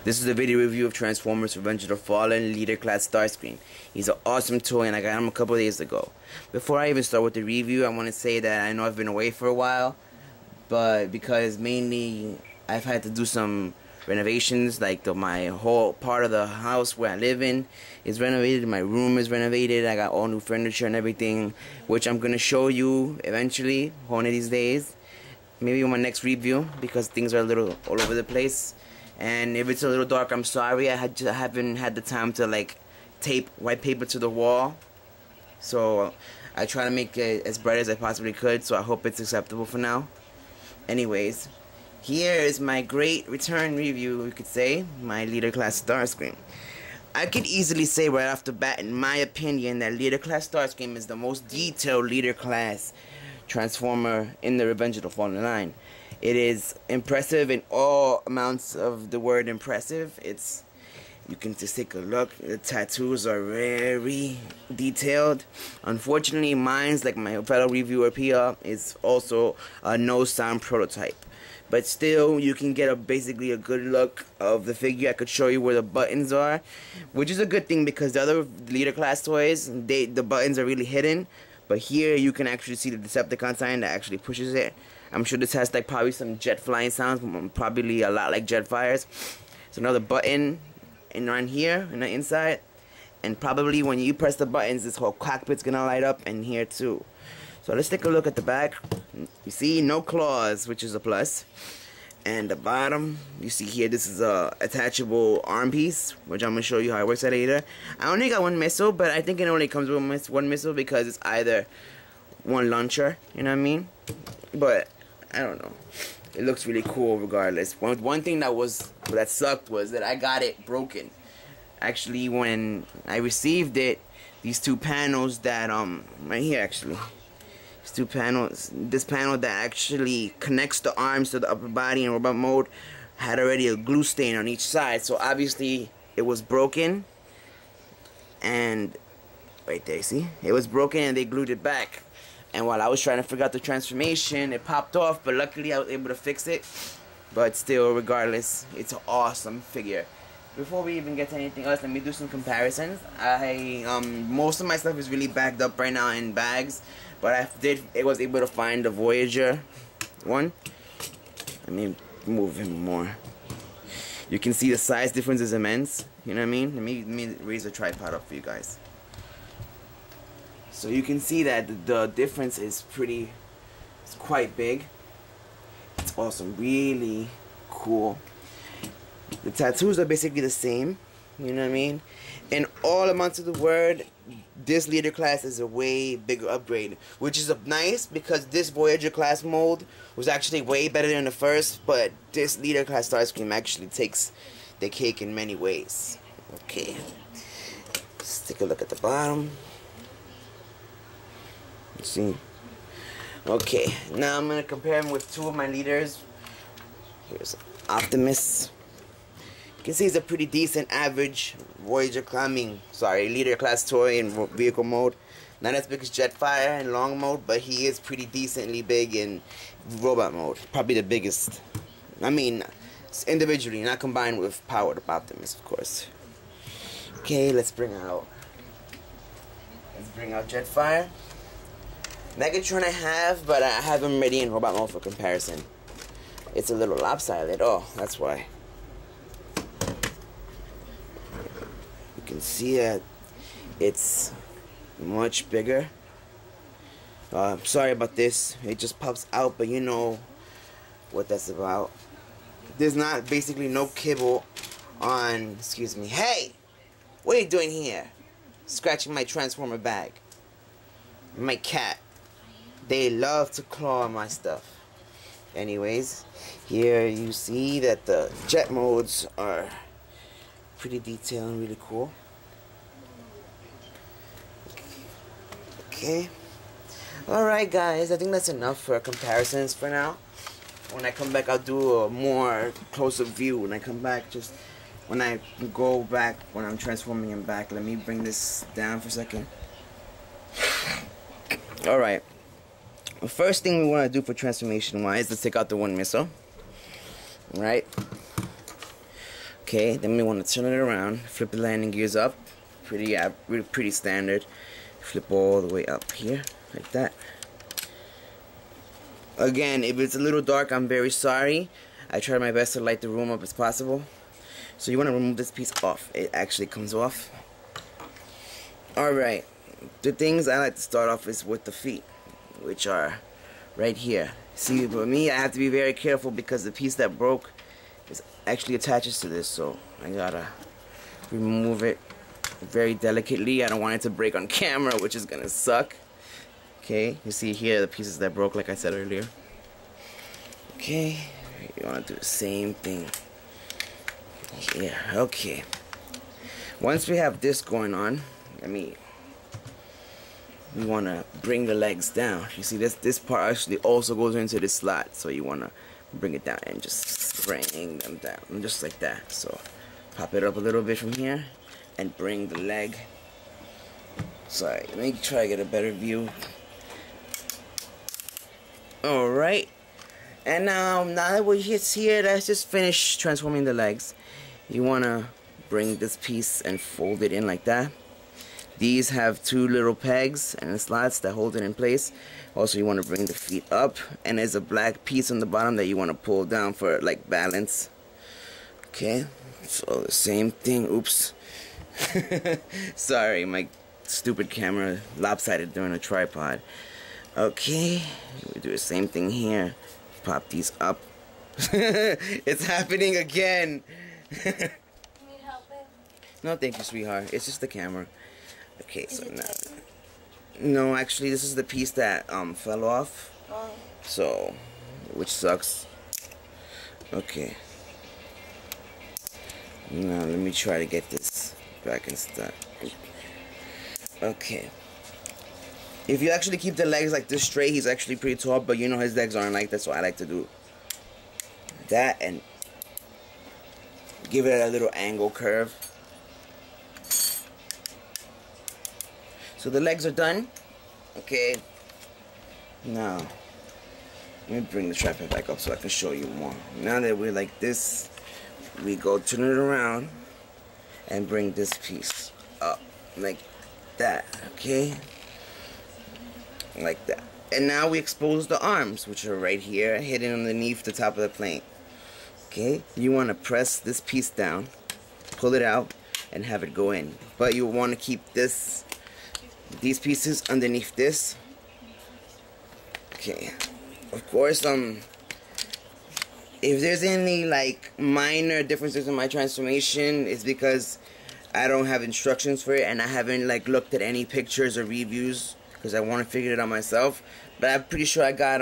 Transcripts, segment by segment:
This is a video review of Transformers Revenge of the Fallen Leader Class Starscream. He's an awesome toy and I got him a couple days ago. Before I even start with the review, I want to say that I know I've been away for a while, but because mainly I've had to do some renovations, like my whole part of the house where I live in is renovated, my room is renovated, I got all new furniture and everything, which I'm going to show you eventually, one of these days, maybe in my next review, because things are a little all over the place. And if it's a little dark, I'm sorry. I haven't had the time to like tape white paper to the wall. So I try to make it as bright as I possibly could. So I hope it's acceptable for now. Anyways, here is my great return review, you could say. My Leader Class Starscream. I could easily say right off the bat, in my opinion, that Leader Class Starscream is the most detailed Leader Class Transformer in the Revenge of the Fallen line. It is impressive in all amounts of the word impressive. You can just take a look. The tattoos are very detailed. Unfortunately, mine's, like my fellow reviewer PR, is also a no sound prototype. But still, you can get basically a good look of the figure. I could show you where the buttons are, which is a good thing because the other Leader Class toys, the buttons are really hidden. But here you can actually see the Decepticon sign that actually pushes it. I'm sure this has like probably some jet flying sounds, probably a lot like jet fires. It's another button around here on the inside, and probably when you press the buttons, this whole cockpit's gonna light up, and here too. So let's take a look at the back. You see no claws, which is a plus. And the bottom, you see here, this is a attachable arm piece, which I'm gonna show you how it works later. I only got one missile, but I think it only comes with one missile because it's either one launcher, you know what I mean? But I don't know. It looks really cool regardless. One thing that sucked was that I got it broken. Actually, when I received it, these two panels that right here actually. These two panels, this panel that actually connects the arms to the upper body in robot mode had already a glue stain on each side. So obviously it was broken. And right there, see? It was broken and they glued it back. And while I was trying to figure out the transformation, it popped off, but luckily I was able to fix it. But still, regardless, it's an awesome figure. Before we even get to anything else, let me do some comparisons. Most of my stuff is really bagged up right now in bags, but I was able to find the Voyager one. Let me move him more. You can see the size difference is immense. You know what I mean? Let me raise the tripod up for you guys. So you can see that the difference is it's quite big. It's awesome, really cool. The tattoos are basically the same, you know what I mean? In all amounts of the word, this Leader Class is a way bigger upgrade, which is nice because this Voyager class mold was actually way better than the first, but this Leader Class Starscream actually takes the cake in many ways. Okay, let's take a look at the bottom. See, okay, now I'm gonna compare him with two of my leaders. Here's Optimus. You can see he's a pretty decent average Voyager Leader Class toy in vehicle mode. Not as big as Jetfire in long mode, but he is pretty decently big in robot mode. Probably the biggest. I mean, individually, not combined with powered Optimus, of course. Okay, let's bring out Jetfire. Megatron I have, but I have him ready in robot mode for comparison. It's a little lopsided. Oh, that's why. You can see that it's much bigger. Sorry about this. It just pops out, but you know what that's about. There's basically no kibble on. Excuse me. Hey, what are you doing here? Scratching my Transformer bag. My cat. They love to claw my stuff. Anyways, here you see that the jet modes are pretty detailed and really cool. Okay. Alright guys, I think that's enough for comparisons for now. When I come back, I'll do a more close-up view. When I come back, when I go back, when I'm transforming him back, let me bring this down for a second. Alright. The first thing we want to do for transformation wise is take out the one missile. Right? Okay, then we want to turn it around, flip the landing gears up, pretty standard. Flip all the way up here, like that. Again, if it's a little dark, I'm very sorry. I tried my best to light the room up as possible. So you want to remove this piece off. It actually comes off. Alright, the things I like to start off is with the feet, which are right here. See, for me, I have to be very careful because the piece that broke is actually attaches to this, so I gotta remove it very delicately. I don't want it to break on camera, which is gonna suck. Okay, you see here the pieces that broke, like I said earlier. Okay, you want to do the same thing here. Okay, once we have this going on, we want to bring the legs down. You see this part actually also goes into this slot, so you want to bring it down and just bring them down just like that. So pop it up a little bit from here and bring the leg. Sorry, let me try to get a better view. Alright, and now that we're here, let's just finish transforming the legs. You want to bring this piece and fold it in like that. These have two little pegs and slots that hold it in place. Also, you want to bring the feet up, and there's a black piece on the bottom that you want to pull down for like balance. Okay, so the same thing. Oops. Sorry, my stupid camera lopsided during a tripod. Okay, we do the same thing here. Pop these up. It's happening again. You need help, babe? No, thank you, sweetheart. It's just the camera. Okay, so now. Tight? No, actually, this is the piece that fell off. Oh. So, which sucks. Okay. Now let me try to get this back in stock. Okay. If you actually keep the legs like this straight, he's actually pretty tall, but you know his legs aren't like that, so I like to do that and give it a little angle curve. So the legs are done. Okay. Now, let me bring the tripod back up so I can show you more. Now that we're like this, we go turn it around and bring this piece up like that. Okay. Like that. And now we expose the arms, which are right here, hidden underneath the top of the plane. Okay, you want to press this piece down, pull it out, and have it go in. But you want to keep these pieces underneath this. Okay. Of course, if there's any like minor differences in my transformation, it's because I don't have instructions for it, and I haven't like looked at any pictures or reviews, because I want to figure it out myself. But I'm pretty sure I got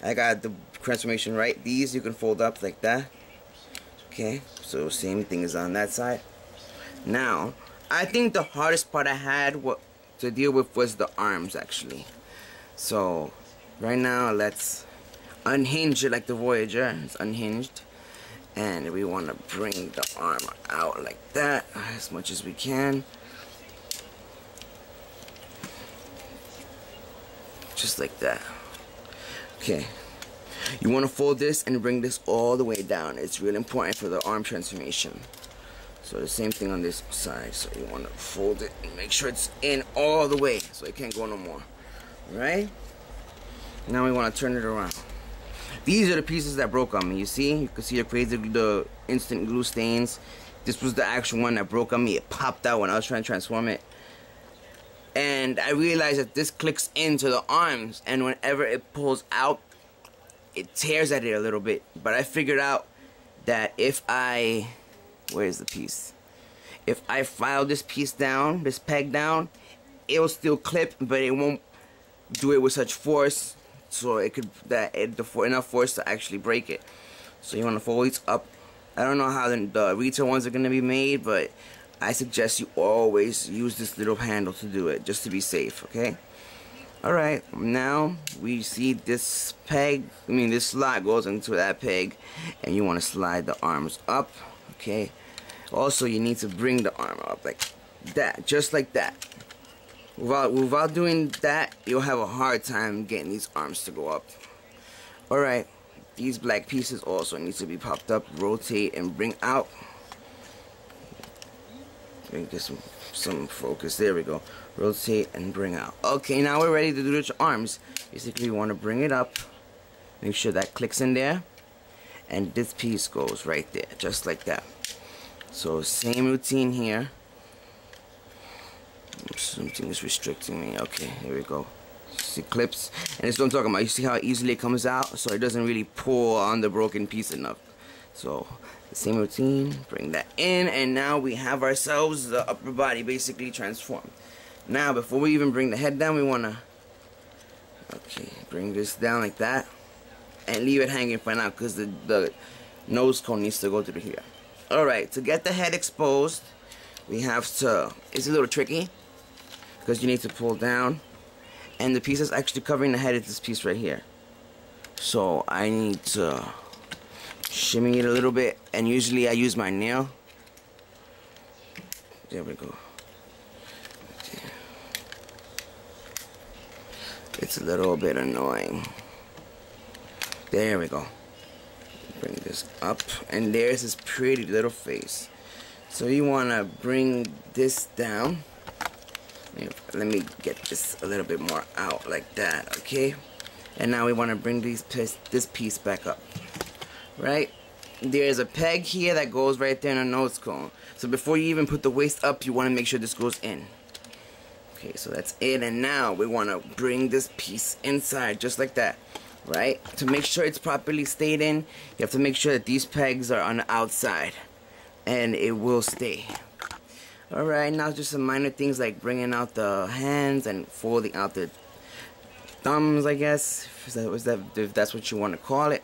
the transformation right. These you can fold up like that. Okay, so same thing is on that side. Now, I think the hardest part I had to deal with was the arms actually. So right now let's unhinge it like the Voyager. It's unhinged, and we want to bring the arm out like that as much as we can. Just like that. Okay. You want to fold this and bring this all the way down. It's really important for the arm transformation. So the same thing on this side. So you want to fold it and make sure it's in all the way so it can't go no more. Right? Now we want to turn it around. These are the pieces that broke on me. You see? You can see the instant glue stains. This was the actual one that broke on me. It popped out when I was trying to transform it. And I realized that this clicks into the arms, and whenever it pulls out, it tears at it a little bit. But I figured out that if I, where's the piece? If I file this piece down, this peg down, it'll still clip, but it won't do it with such force, so it could enough force to actually break it. So you want to fold these up. I don't know how the retail ones are gonna be made, but I suggest you always use this little handle to do it, just to be safe, okay? Alright, now we see this peg, this slot goes into that peg, and you want to slide the arms up, okay? Also, you need to bring the arm up like that, just like that. Without doing that, you'll have a hard time getting these arms to go up. Alright, these black pieces also need to be popped up, rotate, and bring out. Let me get some focus. There we go. Rotate and bring out. Okay, now we're ready to do the arms. Basically, you want to bring it up. Make sure that clicks in there. And this piece goes right there, just like that. So, same routine here. Something is restricting me. Okay, here we go. See clips. And that's what I'm talking about. You see how easily it comes out? So, it doesn't really pull on the broken piece enough. So, the same routine, bring that in, and now we have ourselves the upper body basically transformed. Now, before we even bring the head down, we want to, okay, bring this down like that, and leave it hanging for now, because the nose cone needs to go through here. Alright, to get the head exposed, we have to, it's a little tricky, because you need to pull down, and the piece that's actually covering the head is this piece right here. So, I need to shimmy it a little bit, and usually I use my nail. There we go. Okay. It's a little bit annoying. There we go. Bring this up, and there's his pretty little face. So you want to bring this down. Let me get this a little bit more out like that, okay? And now we want to bring this piece back up. Right? There's a peg here that goes right there in a nose cone. So before you even put the waist up, you want to make sure this goes in. Okay, so that's it. And now we want to bring this piece inside, just like that. Right? To make sure it's properly stayed in, you have to make sure that these pegs are on the outside. And it will stay. Alright, now just some minor things like bringing out the hands and folding out the thumbs, I guess. If that's what you want to call it.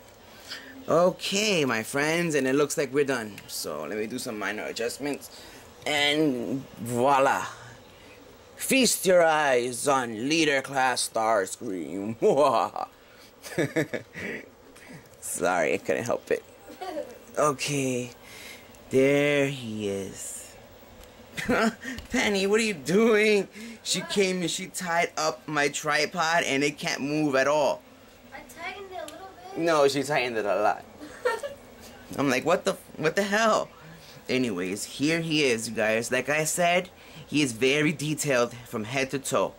Okay, my friends, and it looks like we're done. So let me do some minor adjustments, and voila! Feast your eyes on Leader Class Starscream. Sorry, I couldn't help it. Okay, there he is. Penny, what are you doing? She came and she tied up my tripod, and it can't move at all. No, she tightened it a lot. I'm like, what the hell? Anyways, here he is, you guys. Like I said, he is very detailed from head to toe.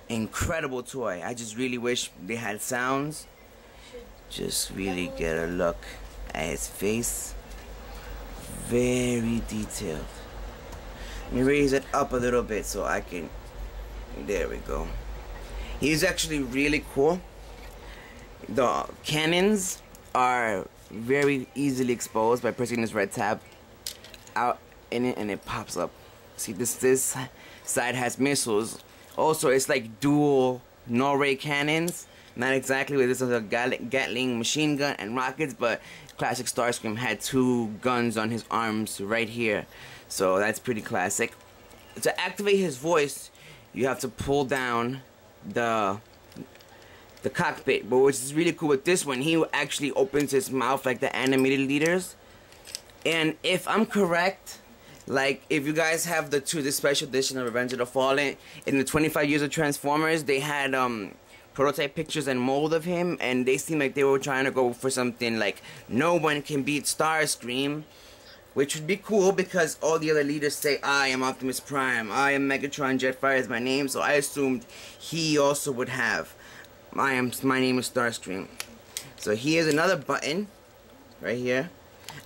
Incredible toy. I just really wish they had sounds. Just really get a look at his face. Very detailed. Let me raise it up a little bit so I can... There we go. He's actually really cool. The cannons are very easily exposed by pressing this red tab out in it, and it pops up. See, this side has missiles. Also, it's like dual no-ray cannons. Not exactly what this is, a Gatling machine gun and rockets, but classic Starscream had two guns on his arms right here. So that's pretty classic. To activate his voice, you have to pull down the cockpit, but which is really cool with this one, he actually opens his mouth like the animated leaders. And if I'm correct, like if you guys have the special edition of Revenge of the Fallen, in the 25 years of Transformers, they had prototype pictures and mold of him, and they seem like they were trying to go for something like no one can beat Starscream, which would be cool because all the other leaders say I am Optimus Prime, I am Megatron, Jetfire is my name, so I assumed he also would have my name is Starscream. So here's another button right here.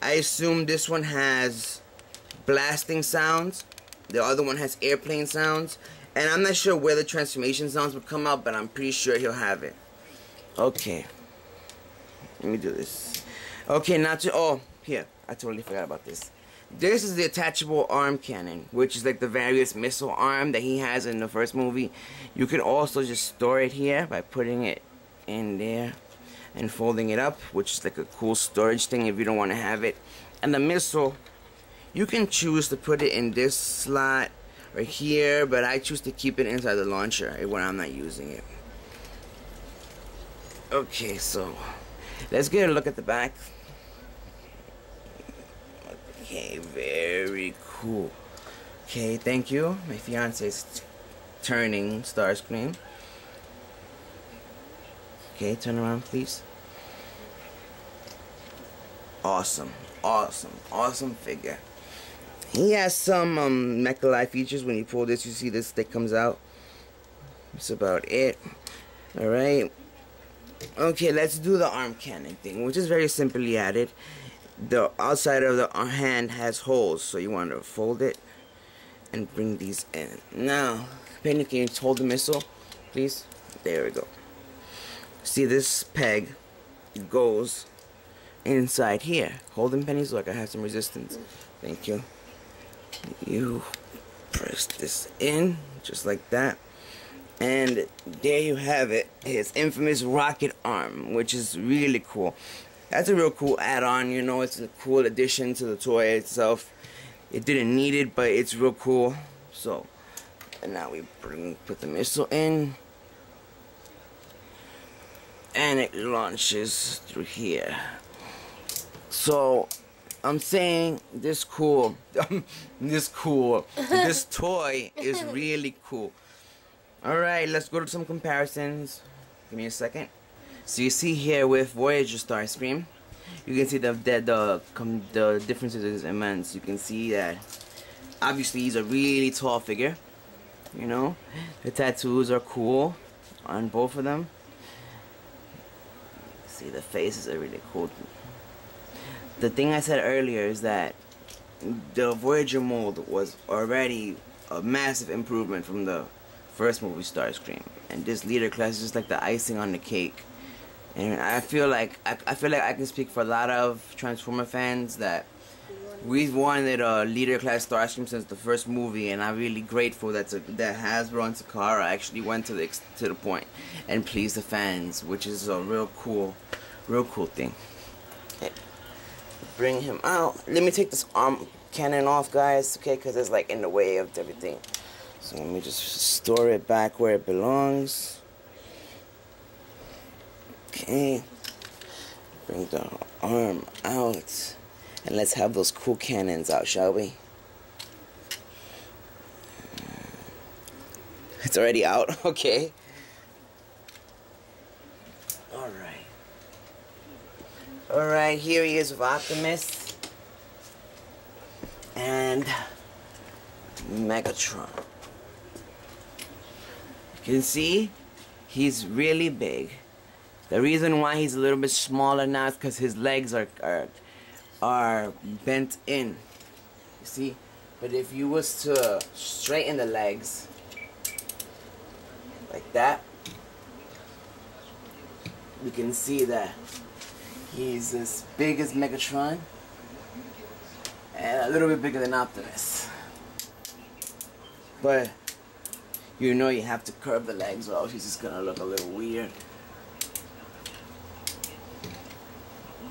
I assume this one has blasting sounds, the other one has airplane sounds, and I'm not sure where the transformation sounds would come out, but I'm pretty sure he'll have it. Okay, let me do this. Okay, here, I totally forgot about this. This is the Attachable Arm Cannon, which is like the various missile arm that he has in the first movie. You can also just store it here by putting it in there and folding it up, which is like a cool storage thing if you don't want to have it. And the missile, you can choose to put it in this slot right here, but I choose to keep it inside the launcher when I'm not using it. Okay, so let's get a look at the back. Okay, very cool. Okay, thank you. My fiance is turning Starscream. Okay, turn around, please. Awesome, awesome, awesome figure. He has some mecha-like features. When you pull this, you see this stick comes out. That's about it. Alright. Okay, let's do the arm cannon thing, which is very simply added. The outside of the hand has holes, so you want to fold it and bring these in. Now, Penny, can you hold the missile, please? There we go. See, this peg goes inside here. Hold them, Penny, so I can have some resistance. Thank you. You press this in, just like that. And there you have it, his infamous rocket arm, which is really cool. That's a real cool add-on, you know, it's a cool addition to the toy itself. It didn't need it, but it's real cool. So, and now we put the missile in. And it launches through here. So, I'm saying this toy is really cool. Alright, let's go to some comparisons. Give me a second. So you see here with Voyager Starscream, you can see the differences is immense. You can see that obviously he's a really tall figure. You know, the tattoos are cool on both of them. See, the faces are really cool. The thing I said earlier is that the Voyager mold was already a massive improvement from the first movie Starscream, and this Leader Class is just like the icing on the cake. And I feel like I can speak for a lot of Transformer fans that we've wanted a Leader Class Starscream since the first movie, and I'm really grateful that Hasbro and Takara actually went to the point and pleased the fans, which is a real cool thing. Okay. Bring him out. Let me take this arm cannon off, guys, okay, because it's like in the way of everything. So let me just store it back where it belongs. Okay. Bring the arm out. And let's have those cool cannons out, shall we? It's already out, okay. Alright. Alright, here he is with Optimus. And Megatron. You can see he's really big. The reason why he's a little bit smaller now is because his legs are bent in. You see? But if you was to straighten the legs like that, we can see that he's as big as Megatron and a little bit bigger than Optimus. But you know you have to curve the legs or else he's just gonna look a little weird.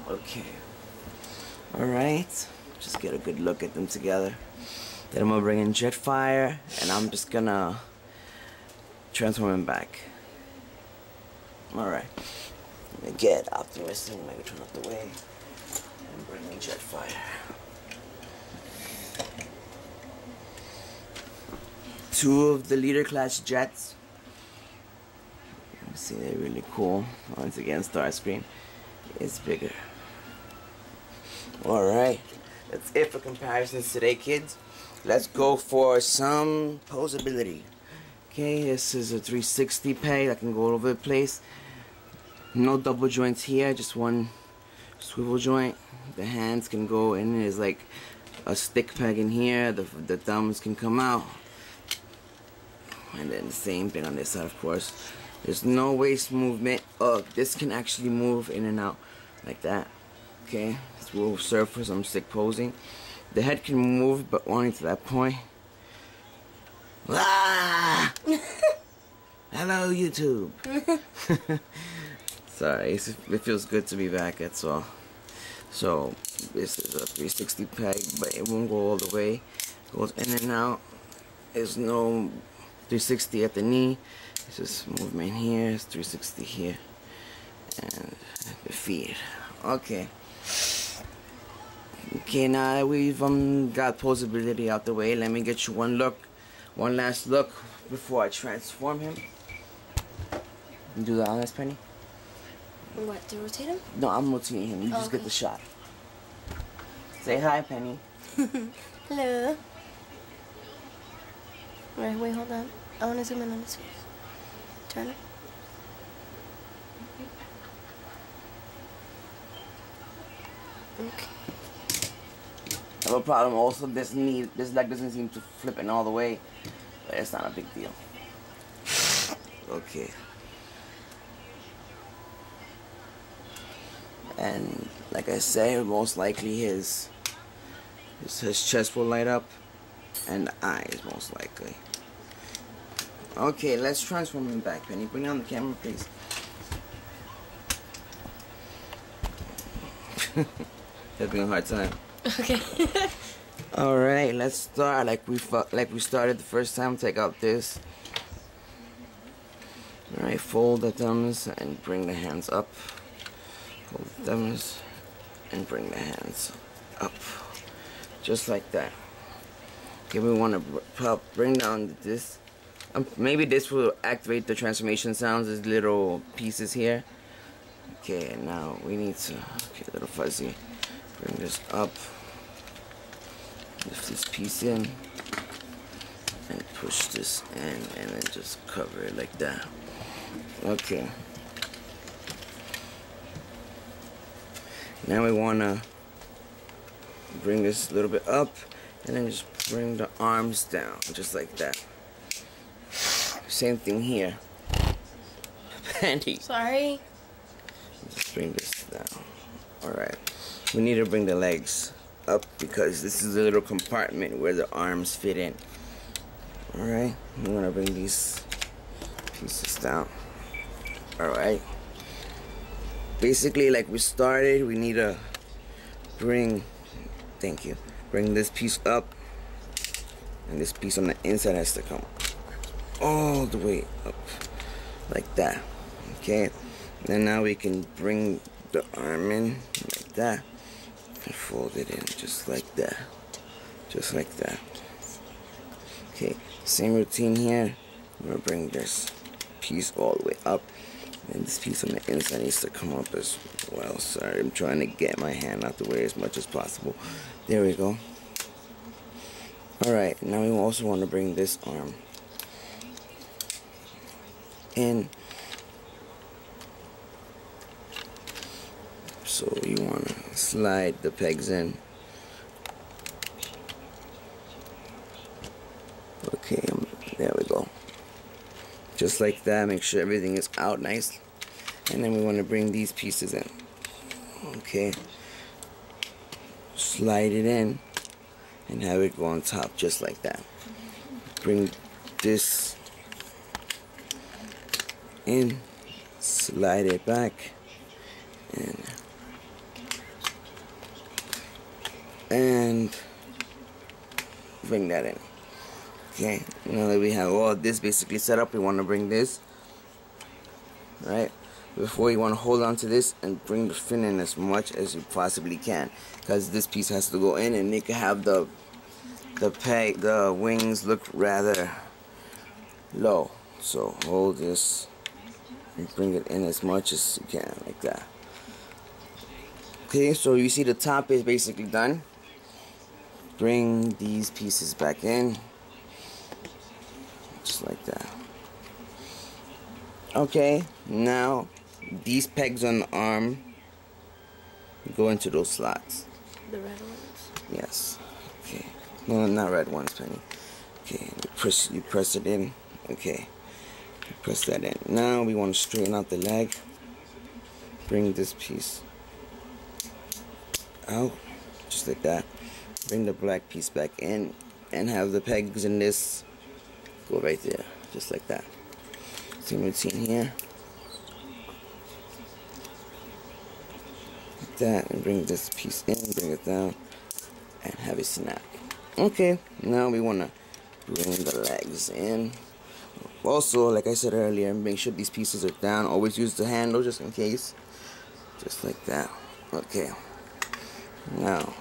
Okay. Alright. Just get a good look at them together. Then I'm gonna bring in Jetfire and I'm just gonna transform him back. Alright. Let me get Optimus and Megatron out the way and bring in Jetfire. Two of the Leader Class jets. You see, they're really cool. Once again, Starscream is bigger. Alright, that's it for comparisons today, kids. Let's go for some posability. Okay, this is a 360 peg that can go all over the place. No double joints here, just one swivel joint. The hands can go in, there's like a stick peg in here, the thumbs can come out. And then the same thing on this side, of course. There's no waist movement. This can actually move in and out like that. Okay, this will serve for some stick posing. The head can move, but only to that point. Ah! Hello, YouTube. Sorry, it feels good to be back, that's all. So, this is a 360 peg, but it won't go all the way. It goes in and out. There's no 360 at the knee. It's just movement here. It's 360 here. And the feet. Okay. Okay, now that we've got posability out the way, let me get you one last look before I transform him. You do that on this, Penny? What, to rotate him? No, I'm rotating him. You just Okay. get the shot. Say hi, Penny. Hello. Alright, wait, hold on. I want to zoom in on his face. Turn it. Okay. I have a problem also, this leg doesn't seem to flip in all the way, but it's not a big deal. Okay. And like I say, most likely his chest will light up, and the eyes most likely. Okay, let's transform him back, Penny. Bring down the camera, please. Having a hard time. Okay. All right, let's start like we started the first time. Take out this. All right, fold the thumbs and bring the hands up. Fold the thumbs and bring the hands up, just like that. Okay, we want to bring down this. Maybe this will activate the transformation sounds. These little pieces here. Okay, now we need to. Okay, a little fuzzy. Bring this up. Lift this piece in and push this in, and then just cover it like that. Okay. Now we want to bring this a little bit up and then just bring the arms down just like that. Same thing here. Panty. Sorry. Just bring this down. Alright. We need to bring the legs up because this is a little compartment where the arms fit in. Alright. We want to bring these pieces down. Alright. Basically, like we started, we need to bring this piece up, and this piece on the inside has to come all the way up like that. Okay, and now we can bring the arm in like that and fold it in just like that, Okay, same routine here. I'm gonna bring this piece all the way up, and this piece on the inside needs to come up as well. Sorry, I'm trying to get my hand out the way as much as possible. There we go. Alright, now we also want to bring this arm in. So you want to slide the pegs in. Okay, there we go. Just like that, make sure everything is out nice. And then we want to bring these pieces in. Okay. Slide it in and have it go on top just like that. Bring this in, slide it back, and bring that in. Okay, now that we have all this basically set up, we want to bring this, right? Before, you want to hold on to this and bring the fin in as much as you possibly can, because this piece has to go in and make it have the wings look rather low. So hold this and bring it in as much as you can, like that. Okay, so you see the top is basically done. Bring these pieces back in, just like that. Okay, now these pegs on the arm go into those slots. The red ones? Yes. Okay. No, not red ones, Penny. Okay, you press it in. Okay. You press that in. Now we want to straighten out the leg. Bring this piece out, just like that. Bring the black piece back in and have the pegs in this go right there, just like that. Same routine here. Like that, and bring this piece in, bring it down, and have it snap. Okay, now we want to bring the legs in. Also, like I said earlier, make sure these pieces are down. Always use the handle just in case. Just like that. Okay. Now,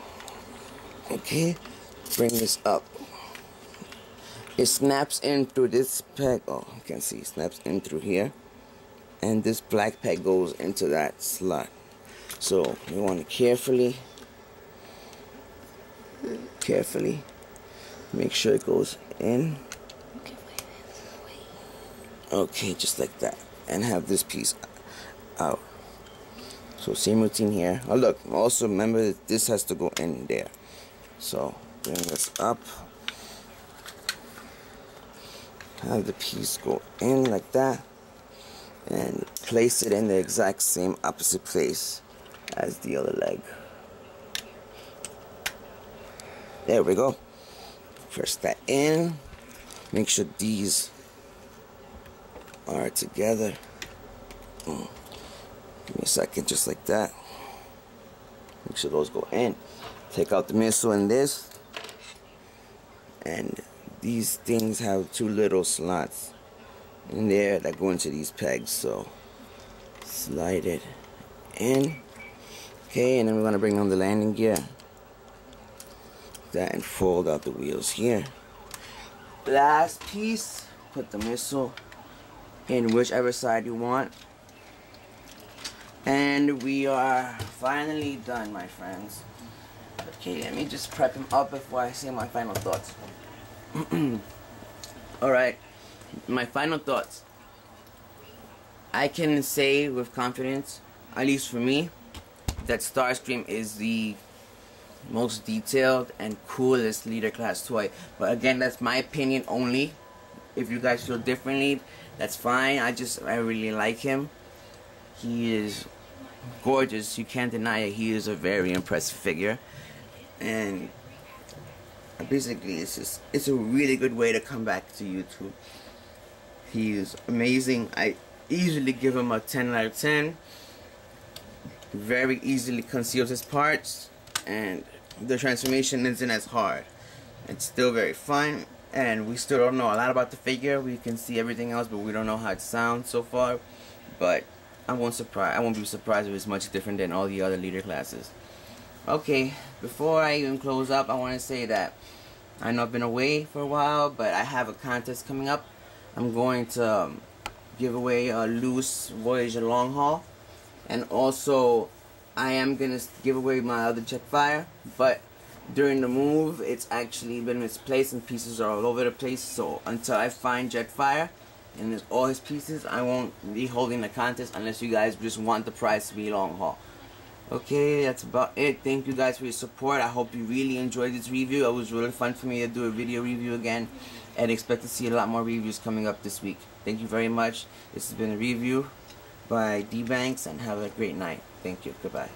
okay, bring this up. It snaps in through this peg. Oh, you can see it snaps in through here. And this black peg goes into that slot. So you want to carefully Make sure it goes in. Okay, wait. Okay, just like that. And have this piece out. So same routine here. Oh look, also remember that this has to go in there. So bring this up. Have the piece go in like that. And place it in the exact same opposite place as the other leg. There we go. Press that in. Make sure these are together. Give me a second, just like that. Make sure those go in. Take out the missile in this. And these things have two little slots in there that go into these pegs. So slide it in. Okay, and then we're going to bring on the landing gear. That and fold out the wheels here. Last piece, put the missile in whichever side you want. And we are finally done, my friends. Okay, let me just prep him up before I say my final thoughts. Alright, my final thoughts. I can say with confidence, at least for me, that Starscream is the most detailed and coolest Leader Class toy. But again, that's my opinion only. If you guys feel differently, that's fine. I really like him. He is gorgeous. You can't deny it. He is a very impressive figure. And basically, it's a really good way to come back to YouTube. He is amazing. I easily give him a 10 out of 10. Very easily conceals his parts, and the transformation isn't as hard. It's still very fun, and we still don't know a lot about the figure. We can see everything else, but we don't know how it sounds so far. But I won't be surprised if it's much different than all the other Leader classes. Okay, before I even close up, I want to say that I know I've been away for a while, but I have a contest coming up. I'm going to give away a loose Voyager long haul. And also, I am going to give away my other Jetfire, but during the move, it's actually been misplaced and pieces are all over the place. So until I find Jetfire and there's all his pieces, I won't be holding the contest unless you guys just want the prize to be long haul. Okay, that's about it. Thank you guys for your support. I hope you really enjoyed this review. It was really fun for me to do a video review again, and expect to see a lot more reviews coming up this week. Thank you very much. This has been a review by D Banks, and have a great night. Thank you. Goodbye.